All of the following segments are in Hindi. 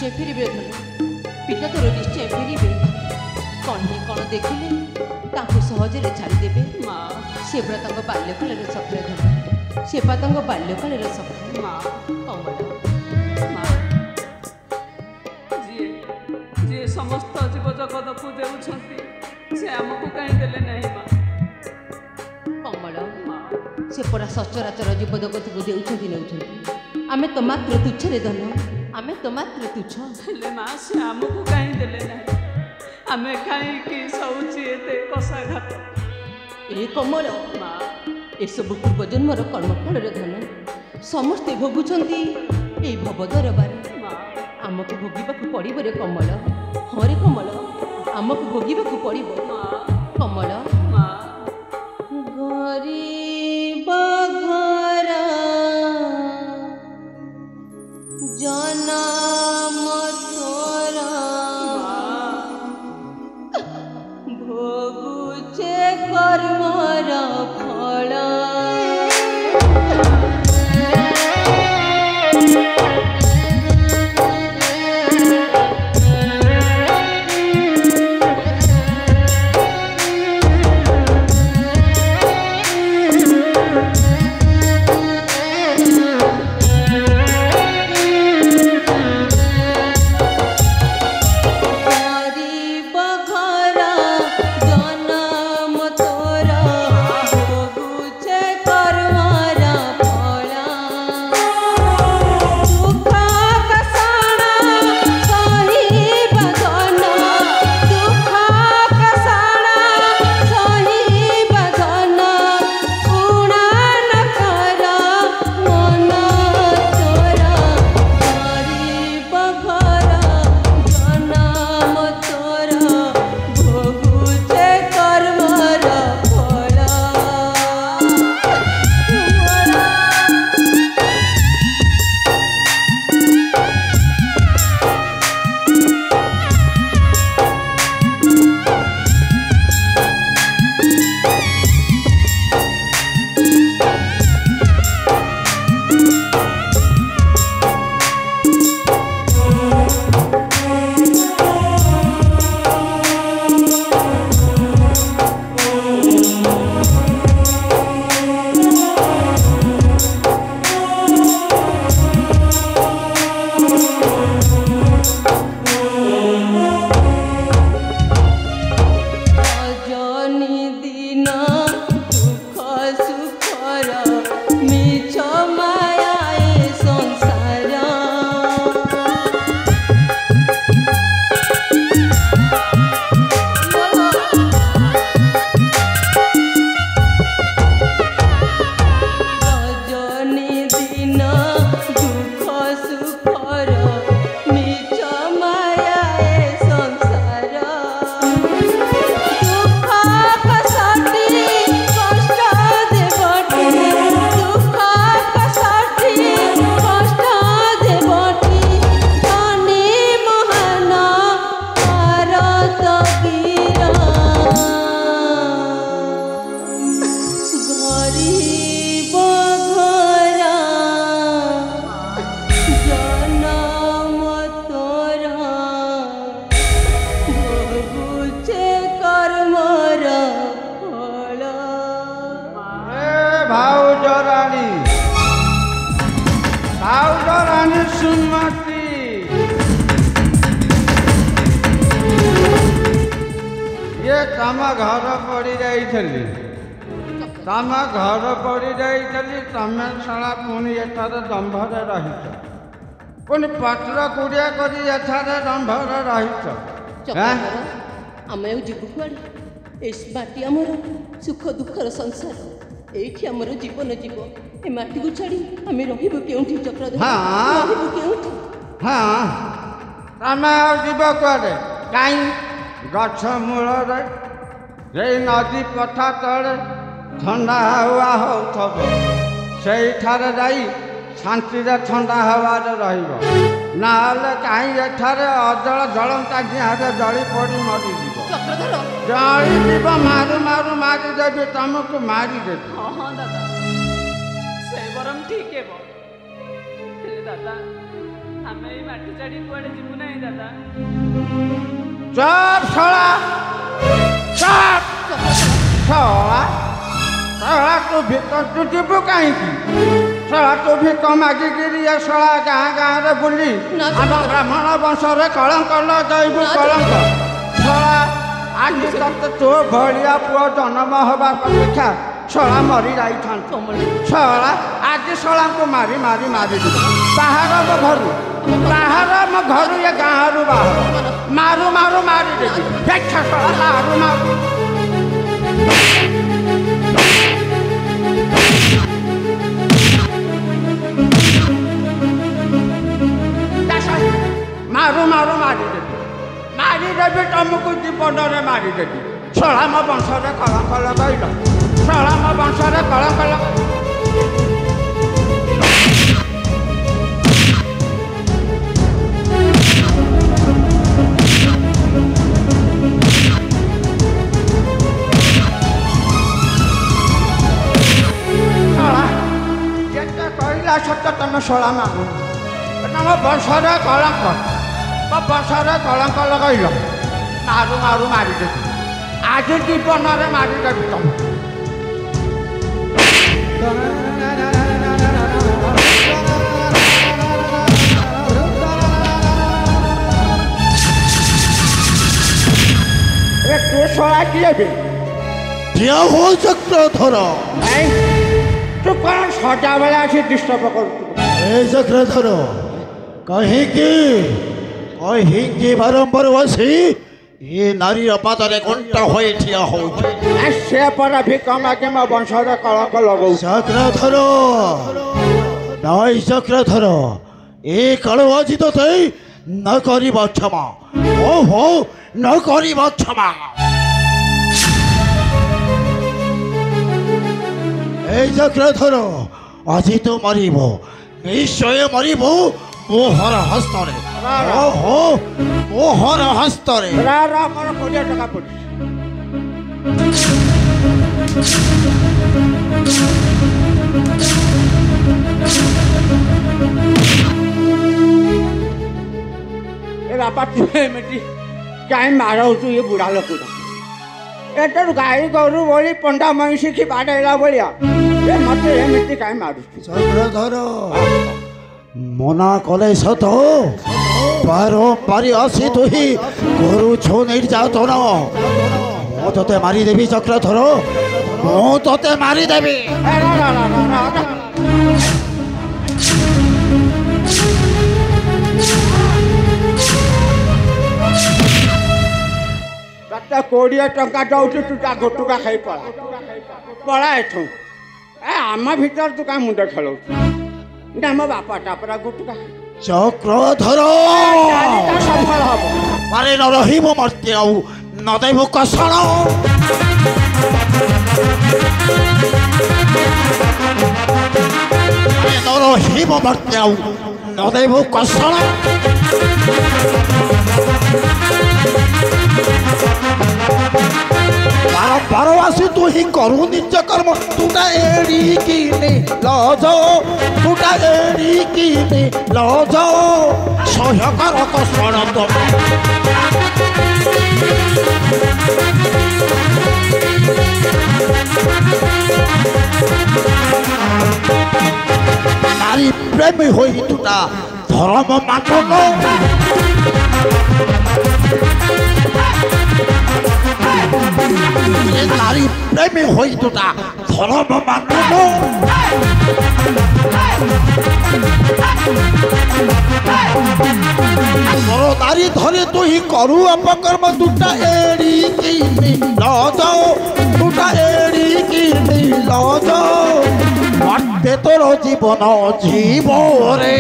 निश्चय फेरबे धन पिता तोर निश्चय फेरबे कन्हे कौन देखिले ताको सहजरे छाड़ीदेवे माँ से पुरा बाल्यकाल सफल धन से बाल्यकाल सफल माँ कमल माँ जी जी समस्त जीव जगत को देउछंती से हमको कहीं देले नहीं माँ कमल से परा सचराचर जीव जगत को देउछंती नेउछंती आमे तो मात्र तुच्छ रे धन आमे तो मात्र तुच्छ हेले माँ से हमको कहीं देले नहीं आमे कहीं की सौची एते कषाघात ए कमल माँ ए सब पूर्व जन्मर कर्मफल धन समस्ते भोगुंट ये भवदरबार माँ आमको भोगवाक पड़ो रे कमल हाँ रे कमल आमको भोगवाक पड़ो माँ कमल माँ गरीब घर जनम तोरा भोगुचे कर्मर फल तम घर पड़ जाइली तम घर पड़ जाइली तमें साला पुणी एठार दंभरे रहीच पुणी पत्र कुड़िया कर दंभरे रहीच आम जीव कुआड़े माटी आमर सुख दुखर संसार ये आमर जीवन जीव ए माटी को छाड़ी आम रही चक्रधर हाँ तमें जीव कुआड़े कहीं गछ मूल नदी पथा तले ठंडा हवा होथब से शांति ठंडा हवा रहा कहीं एठारे अजल जलंता निहारे जली पड़ी मरीज जली मारू मारू मारिदेवी तुमको मारिदेवी। हाँ हाँ दादा से बरम ठीक है दादा ଆମେ ଏଇ ମାଟି ଛାଡ଼ି କୁଆଡ଼େ ଯିବୁ ନାହିଁ ଦାଦା। ଚପ ଶଳା ଚପ ଶଳା ଶଳା ତୁ ଭିତରକୁ ଯିବୁ କାହିଁକି? ଶଳା ତୁ ଭିକ ମାଗିକିରି ଏ ଶଳା ଗାଁ ଗାଁରେ ବୁଲି ନା, ଆମ ବ୍ରାହ୍ମଣ ବଂଶରେ କଳଙ୍କ ଲଗାଇବୁ କଳଙ୍କ। ଶଳା ଆଜି ତତେ ତୋ ଭଳିଆ ପୁଅ ଜନ୍ମ ହେବା ଅପେକ୍ଷା ଶଳା ମରି ଯାଇଥାନ୍ତୁ। ଶଳା ଆଜି ଶଳାଙ୍କୁ ମାରି ମାରି ମାରିଦେବୁ। ବାହାର ମୋ ଘରୁ ବାହାର ମୋ ଘରୁ ଏ ଗାଁରୁ ବାହାର ମାରୁ ମାରୁ ମାରିଦେବି। ଦେଖ ଶଳା ମାରୁ ମାରୁ ମାରୁ ମାରୁ ମାରିଦେବି ତମକୁ ଜୀବନରେ ମାରିଦେବି। ଶଳା ମୋ ବଂଶରେ କଳଙ୍କ ଲଗାଇଲ। ଶଳା ମୋ ବଂଶରେ କଳଙ୍କ ଯେତେ କହିଲା ସତ ତମେ ଶଳା ମାଗୁନ। ମୋ ବଂଶରେ କଳଙ୍କ ମୋ ବଂଶରେ କଳଙ୍କ ଲଗାଇଲ। ମାରୁ ମାରୁ ମାରିଦେବି। ଆଜି ଜୀବନରେ ମାରିଦେବି ତମକୁ। तू शोला किए भी क्या हो चक्रधर तू कौन सजा बेला से डिस्टर्ब कर चक्रधर कहीं बारंबार बसी ये नारी पादरे घंटा हो ठिया हो से पर भी कम आगे मैं वंशर कलंक लगौ चक्रधर नाई चक्रधर ए कलो আজি तो थे न करी क्षमा ओहो न करी क्षमा ए चक्रधर আজি तो मरिब निश्चय मरिब मोहर हस्तरे ओहो मोहर हस्तरे रा मोर 20 टका पड़ी ए बापा तुमेटी काई मारो तू ये बुढ़ा लोक एटर गाई गोरु बोली पंडा महिषी की बाड़ेला बोलिया ए मते एमिति काई मारू चक्रधर मना कले सत पारी आसी तु ही गोरु छो निर्यातन मु ते मारिदेवी चक्रधर मु ते मारिदेवी तते 20 टका दौचु तू ता गोटुका खाई पड़ा एठू ए आम भीतर तू का मुंड खेलौ ना मो बापा टापरा गोटुका चक्रधर सफल हम मारे न रहिब मर्त्य आउ न देब कषण न रहिब मर्त्य आउ न देब कषण बारवासी तू ही करू निज कर्म तुटा एड़ी की लज तुटा एड़ी की लज सहकार कषण नारी प्रेमी होई तुटा धर्म मानन नारी प्रेमी होई तुटा धर्म मानन नारी धरे तू ही करू अपकर्म तुटा एड़ी की लज तुटा एड़ी की लज मते तोर जीवन जीव रे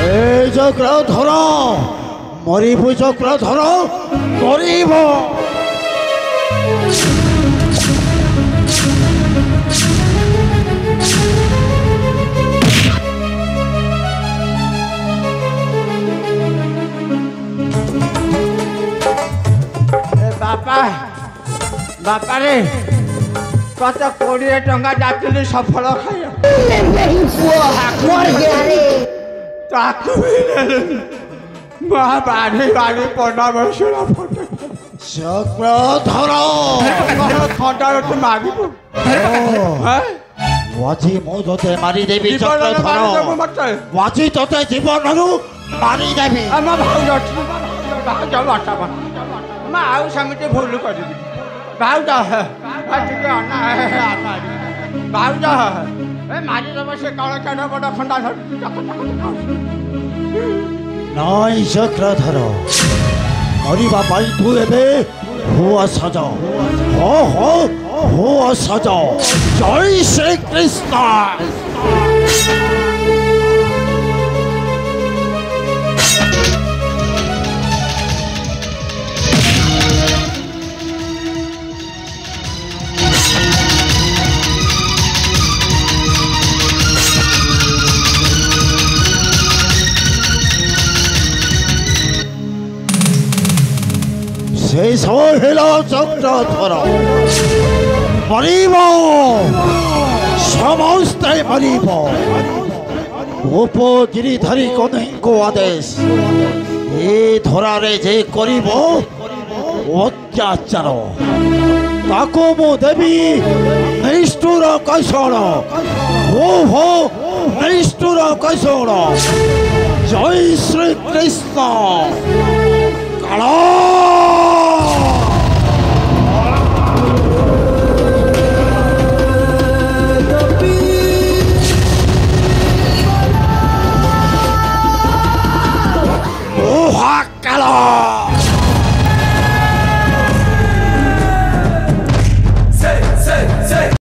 ए चक्रधर मरिबु चक्रधर मरिब बापा रे कत 20 टका जाती सफल खाई ତାକୁ ବି ନେଲେନି ମା ବାଢ଼ି ବାଢ଼ି ପଣ୍ଡା ବସିଲା ଫଟୋ ଚକ୍ରଧର ଖଣ୍ଡା ଗୋଟେ ମାରିବୁ ଆଜି ମୁଁ ତୋତେ ମାରିଦେବି ଜୀବନରେ ଚକ୍ରଧର ମାରିଦେବୁ ମତେ ଆଜି ତୋତେ ଜୀବନରୁ ମାରିଦେବି ଆମ ଭାଉଜ ଅଛି ଭାଉଜ ବାଟା ମା ଆଉ ସେମିତି ଭୁଲ କରିବି ଭାଉଜ ଟିକେ ଅନା ଭାଉଜ ଏ ମାରିଦେବ ସେ କଳଚଣ୍ଡ ବଡ଼ ଖଣ୍ଡା ଧରିଛି ନାଇଁ ଚକ୍ରଧର ମରିବା ପାଇଁ ତୁ ଏବେ ହୁଅ ସଜ ହୁଅ ସଜ ଜୟ ଶ୍ରୀକୃଷ୍ଣ ଶେଷ ହେଲା ଚକ୍ରଧର ମରିବ ସମସ୍ତେ ମରିବ ଉପଗିରିଧାରୀ କହ୍ନେଇଙ୍କ ଆଦେଶ ଏ ଧରାରେ ଯେ କରିବ ଅତ୍ୟାଚାର ତାକୁ ମୁଁ ଦେବି ନିଷ୍ଠୁର କୈଶଳ ହୋ ନିଷ୍ଠୁର କୈଶଳ ଜୟ ଶ୍ରୀକୃଷ୍ଣ କାଳ